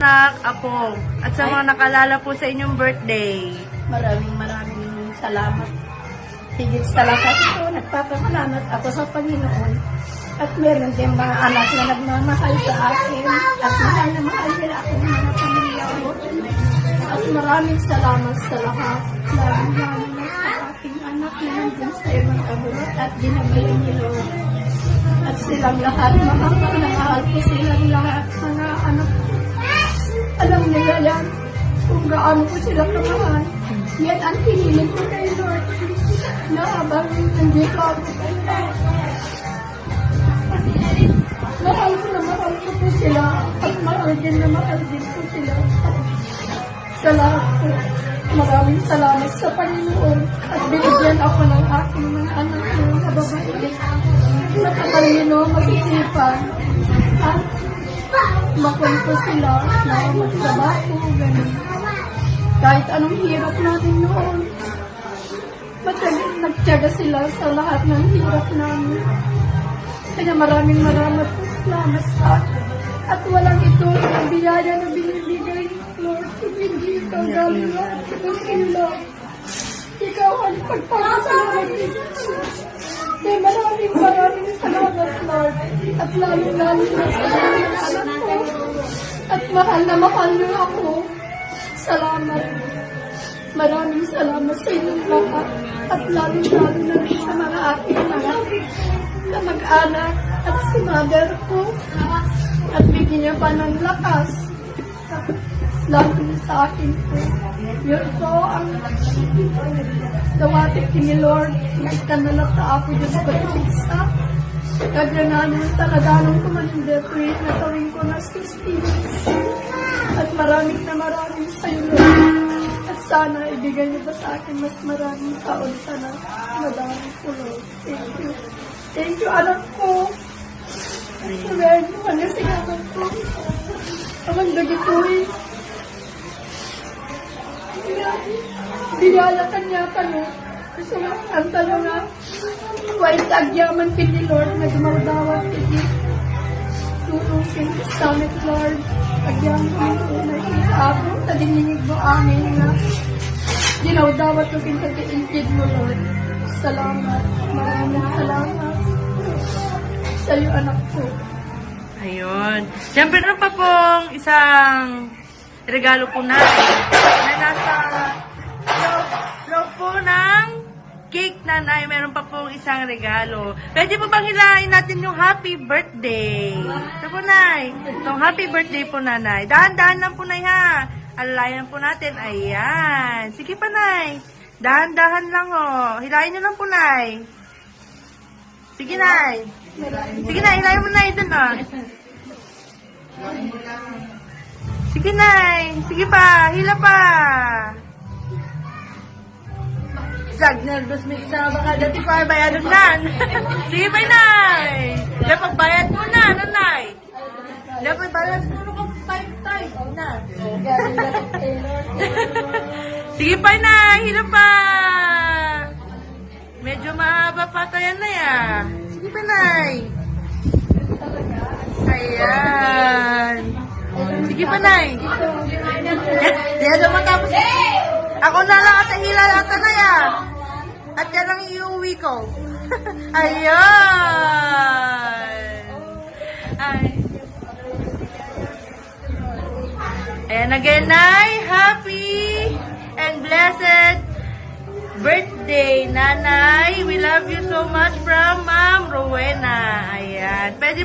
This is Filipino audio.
Anak, apo, at sa mga nakalala po sa inyong birthday. Maraming salamat. Higit sa lahat ito, nagpapasalamat ako sa Panginoon. At meron din mga anak na nagmamahal sa akin. At mahal na mahal nila akong mga pamilya ko. At maraming salamat sa lahat. Lalo na sa aking anak na nandun sa ibang kabulot at ginagaling ni Lord. At silang lahat, mahal na mahal ko silang lahat, mga anak ko. Alam nila yan kung gaano ko sila kamahal. Yan ang piniling ko kay Lord na habang nandito ako kay Lord. Mahal ko po sila at mahal din po sila. Sa lahat po, maraming salamat sa Panginoon at binigyan ako ng aking mga anak na babae. Matatalino, masisipan at makwento sila na magtrabaho, ganun. Kahit anong hirap natin noon, nagtiyaga sila sa lahat ng hirap namin. Kaya maraming salamat sa akin. At walang ito ang biyaya na binibigay, Lord, kung hindi ikaw galing lang ito sila. Ikaw ang pagpapasalamat ni Jesus. Kaya maraming salamat, Lord. At lalo-lalo na sa mga anak ko. At mahal na mahal niyo ako. Salamat. Maraming salamat sa inyong lahat. At lalo-lalo na sa mga aking na mag-anak at si mother ko. At bigyan niya pa ng lakas. Lalo sa akin po. Yun po ang dawatik ni Lord. Nagkanalata ako Diyos ko isa. Kagananin talaga nung kumaninda ko na tawin ko na 60. At maraming sa iyo, Lord. At sana ibigay niyo pa sa akin mas maraming taon sana. Madami po, Lord. Thank you. Thank you, anak ko. Amen. Pagkasigaman ko. Amang dagito eh. Dinalakan niya ka, no? Gusto nga, ang talo nga, wait, agyaman kini Lord, na dumawdawat kini. Tulong Samit, Lord. Agyaman ko, nakikita ako, sa dininig mo amin na dinawdawat ko kinagkaintid mo, Lord. Salamat. Maraming salamat. Sa iyo, anak ko. Ayun. Siyempre na pa pong isang regalo po natin na nasa loob po ng cake, nanay. Meron pa pong isang regalo. Pwede po bang hilahin natin yung happy birthday? Ito po, nay. Itong happy birthday po, nanay. Dahan-dahan lang po, nay, ha. Alalayan po natin. Ayan. Sige pa, nay. Dahan-dahan lang, oh. Hilahin nyo lang po, nay. Sige, nay. Sige, nay. Hilahin mo, nay. Doon, oh. Sige, nay. Sige pa. Hila pa. Zag, nervous mix sa baka dati pa bayadon nan. Sige pa, nay. Dapat bayad mo na, nanay. Dapat bayad mo na kung 5 na. Sige pa, nay. Hila pa. Medyo mahaba pa tayo na, ya. Sige pa, nay. Ayan. Sige pa, nay. Yan naman tapos. Ako na lang at hila ata na, ya. At yan ang iuwi ko. Ayan. Ay. And again, Nay, happy and blessed birthday, Nanay. We love you so much from Ma'am Rowena. Ayan. Pwede